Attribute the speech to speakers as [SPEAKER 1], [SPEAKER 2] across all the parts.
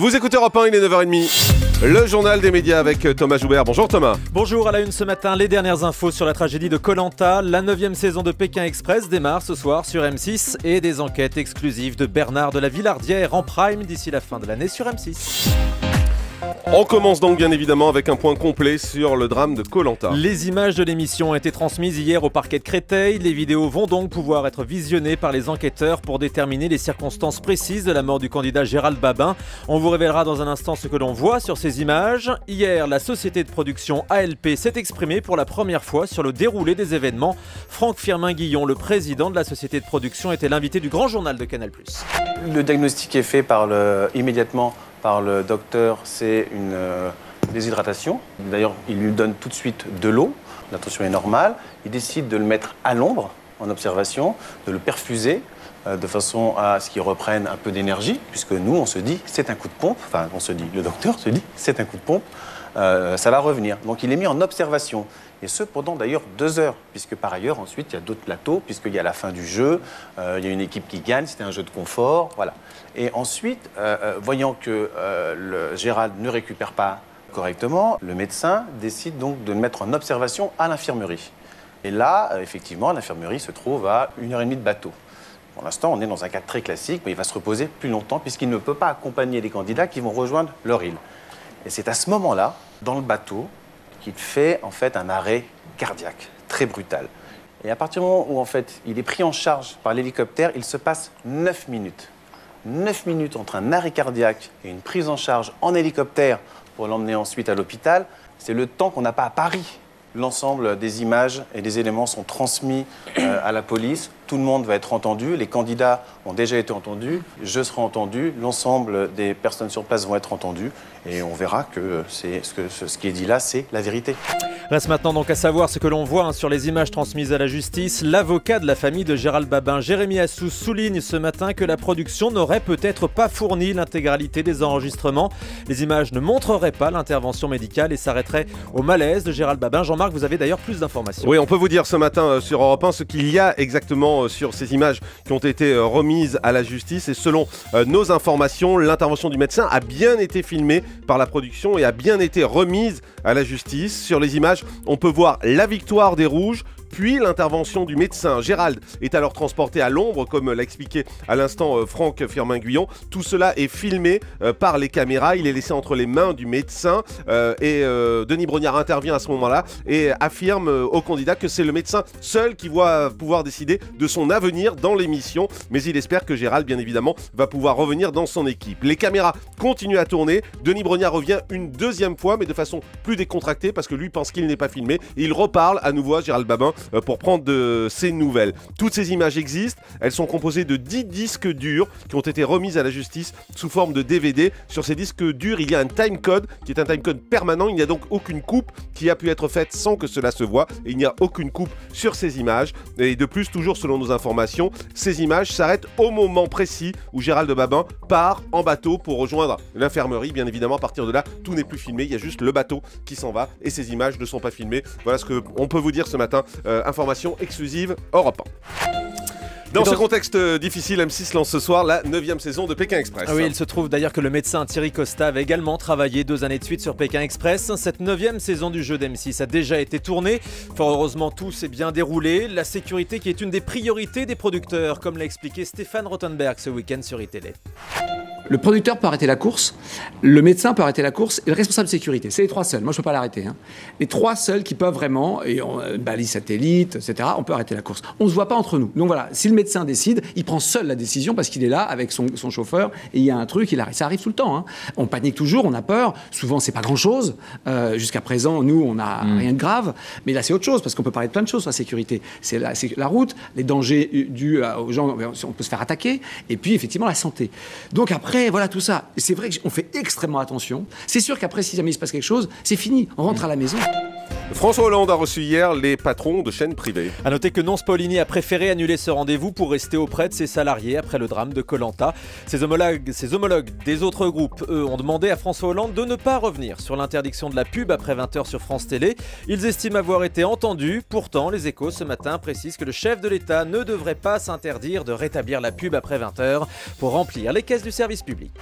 [SPEAKER 1] Vous écoutez Europe 1, il est 9h30. Le journal des médias avec Thomas Joubert. Bonjour Thomas.
[SPEAKER 2] Bonjour, à la une ce matin, les dernières infos sur la tragédie de Koh Lanta. La 9e saison de Pékin Express démarre ce soir sur M6 et des enquêtes exclusives de Bernard de la Villardière en prime d'ici la fin de l'année sur M6.
[SPEAKER 1] On commence donc bien évidemment avec un point complet sur le drame de Koh Lanta.
[SPEAKER 2] Les images de l'émission ont été transmises hier au parquet de Créteil. Les vidéos vont donc pouvoir être visionnées par les enquêteurs pour déterminer les circonstances précises de la mort du candidat Gérald Babin. On vous révélera dans un instant ce que l'on voit sur ces images. Hier, la société de production ALP s'est exprimée pour la première fois sur le déroulé des événements. Franck Firmin-Guillon, le président de la société de production, était l'invité du grand journal de Canal+.
[SPEAKER 3] Le diagnostic est fait immédiatement par le docteur, c'est une déshydratation. D'ailleurs, il lui donne tout de suite de l'eau, la tension est normale. Il décide de le mettre à l'ombre, en observation, de le perfuser de façon à ce qu'il reprenne un peu d'énergie, puisque nous, on se dit, c'est un coup de pompe, enfin, le docteur se dit, c'est un coup de pompe, ça va revenir. Donc, il est mis en observation. Et ce, pendant d'ailleurs 2 heures, puisque par ailleurs, ensuite, il y a d'autres plateaux, puisqu'il y a la fin du jeu, il y a une équipe qui gagne, c'était un jeu de confort, voilà. Et ensuite, voyant que Gérald ne récupère pas correctement, le médecin décide donc de le mettre en observation à l'infirmerie. Et là, effectivement, l'infirmerie se trouve à 1h30 de bateau. Pour l'instant, on est dans un cas très classique, mais il va se reposer plus longtemps, puisqu'il ne peut pas accompagner les candidats qui vont rejoindre leur île. Et c'est à ce moment-là, dans le bateau, qu'il fait en fait un arrêt cardiaque très brutal. Et à partir du moment où en fait il est pris en charge par l'hélicoptère, il se passe 9 minutes. 9 minutes entre un arrêt cardiaque et une prise en charge en hélicoptère pour l'emmener ensuite à l'hôpital, c'est le temps qu'on n'a pas à Paris. L'ensemble des images et des éléments sont transmis à la police. Tout le monde va être entendu. Les candidats ont déjà été entendus. Je serai entendu. L'ensemble des personnes sur place vont être entendues. Et on verra que ce qui est dit là, c'est la vérité.
[SPEAKER 2] Reste maintenant donc à savoir ce que l'on voit sur les images transmises à la justice. L'avocat de la famille de Gérald Babin, Jérémy Assous, souligne ce matin que la production n'aurait peut-être pas fourni l'intégralité des enregistrements. Les images ne montreraient pas l'intervention médicale et s'arrêteraient au malaise de Gérald Babin. Jean-Marc, vous avez d'ailleurs plus d'informations.
[SPEAKER 1] Oui, on peut vous dire ce matin sur Europe 1 ce qu'il y a exactement sur ces images qui ont été remises à la justice. Et selon nos informations, l'intervention du médecin a bien été filmée par la production et a bien été remise à la justice. Sur les images, on peut voir la victoire des Rouges, puis l'intervention du médecin. Gérald est alors transporté à l'ombre, comme l'a expliqué à l'instant Franck Firmin-Guillon. Tout cela est filmé par les caméras. Il est laissé entre les mains du médecin et Denis Brognard intervient à ce moment-là et affirme au candidat que c'est le médecin seul qui va pouvoir décider de son avenir dans l'émission. Mais il espère que Gérald, bien évidemment, va pouvoir revenir dans son équipe. Les caméras continuent à tourner. Denis Brognard revient une deuxième fois, mais de façon plus décontractée parce que lui pense qu'il n'est pas filmé. Et il reparle à nouveau à Gérald Babin pour prendre de ses nouvelles. Toutes ces images existent, elles sont composées de 10 disques durs qui ont été remises à la justice sous forme de DVD. Sur ces disques durs, il y a un timecode qui est un timecode permanent, il n'y a donc aucune coupe qui a pu être faite sans que cela se voie et il n'y a aucune coupe sur ces images. Et de plus, toujours selon nos informations, ces images s'arrêtent au moment précis où Gérald Babin part en bateau pour rejoindre l'infirmerie. Bien évidemment, à partir de là, tout n'est plus filmé, il y a juste le bateau qui s'en va et ces images ne sont pas filmées. Voilà ce qu'on peut vous dire ce matin. Information exclusive Europe 1. Dans ce contexte difficile, M6 lance ce soir la 9e saison de Pékin Express.
[SPEAKER 2] Oui, il se trouve d'ailleurs que le médecin Thierry Costa avait également travaillé 2 années de suite sur Pékin Express. Cette 9e saison du jeu d'M6 a déjà été tournée. Fort heureusement, tout s'est bien déroulé. La sécurité qui est une des priorités des producteurs, comme l'a expliqué Stéphane Rothenberg ce week-end sur iTélé.
[SPEAKER 4] Le producteur peut arrêter la course, le médecin peut arrêter la course et le responsable de sécurité. C'est les 3 seuls. Moi, je ne peux pas l'arrêter. Les 3 seuls qui peuvent vraiment, et on balise satellite, etc., on peut arrêter la course. On ne se voit pas entre nous. Donc voilà, si le médecin décide, il prend seul la décision parce qu'il est là avec son chauffeur et il y a un truc, il arrête. Ça arrive tout le temps. On panique toujours, on a peur. Souvent, c'est pas grand-chose. Jusqu'à présent, nous, on n'a rien de grave. Mais là, c'est autre chose parce qu'on peut parler de plein de choses sur la sécurité. C'est la route, les dangers dus aux gens, on peut se faire attaquer. Et puis, effectivement, la santé. Donc après, voilà tout ça. Et c'est vrai qu'on fait extrêmement attention. C'est sûr qu'après, si jamais il se passe quelque chose, c'est fini. On rentre à la maison.
[SPEAKER 1] François Hollande a reçu hier les patrons de chaînes privées.
[SPEAKER 2] A noter que Nonce Paulini a préféré annuler ce rendez-vous pour rester auprès de ses salariés après le drame de Koh-Lanta. Ses homologues des autres groupes, eux, ont demandé à François Hollande de ne pas revenir sur l'interdiction de la pub après 20h sur France Télé. Ils estiment avoir été entendus. Pourtant, les Échos ce matin précisent que le chef de l'État ne devrait pas s'interdire de rétablir la pub après 20h pour remplir les caisses du service public.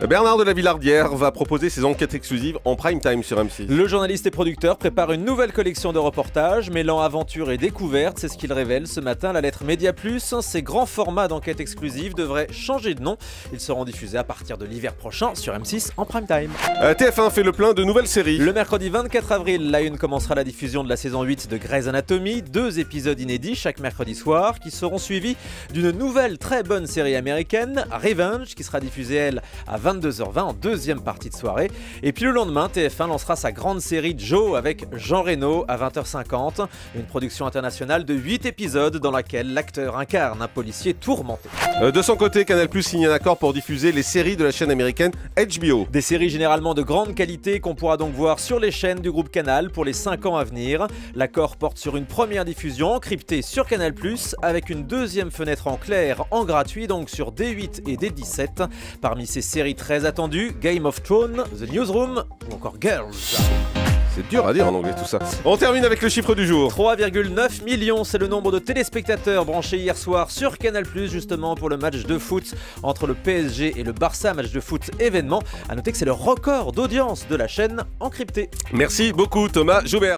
[SPEAKER 1] Bernard de la Villardière va proposer ses enquêtes exclusives en prime time sur M6.
[SPEAKER 2] Le journaliste et producteur prépare une nouvelle collection de reportages mêlant aventure et découverte, c'est ce qu'il révèle ce matin à la lettre Média Plus. Ces grands formats d'enquête exclusive devraient changer de nom. Ils seront diffusés à partir de l'hiver prochain sur M6 en prime time.
[SPEAKER 1] TF1 fait le plein de nouvelles séries.
[SPEAKER 2] Le mercredi 24 avril, la Une commencera la diffusion de la saison 8 de Grey's Anatomy, 2 épisodes inédits chaque mercredi soir qui seront suivis d'une nouvelle très bonne série américaine, Revenge, qui sera diffusée elle à 22h20 en deuxième partie de soirée. Et puis le lendemain, TF1 lancera sa grande série Joe avec Jean Reno à 20h50, une production internationale de 8 épisodes dans laquelle l'acteur incarne un policier tourmenté.
[SPEAKER 1] De son côté, Canal+ signe un accord pour diffuser les séries de la chaîne américaine HBO.
[SPEAKER 2] Des séries généralement de grande qualité qu'on pourra donc voir sur les chaînes du groupe Canal pour les 5 ans à venir. L'accord porte sur une première diffusion encryptée sur Canal+, avec une deuxième fenêtre en clair en gratuit, donc sur D8 et D17. Parmi ces séries très attendues, Game of Thrones, The Newsroom ou encore Girls.
[SPEAKER 1] C'est dur à dire en anglais tout ça. On termine avec le chiffre du jour.
[SPEAKER 2] 3,9 millions, c'est le nombre de téléspectateurs branchés hier soir sur Canal+, justement pour le match de foot entre le PSG et le Barça, match de foot événement. A noter que c'est le record d'audience de la chaîne encryptée.
[SPEAKER 1] Merci beaucoup Thomas Joubert.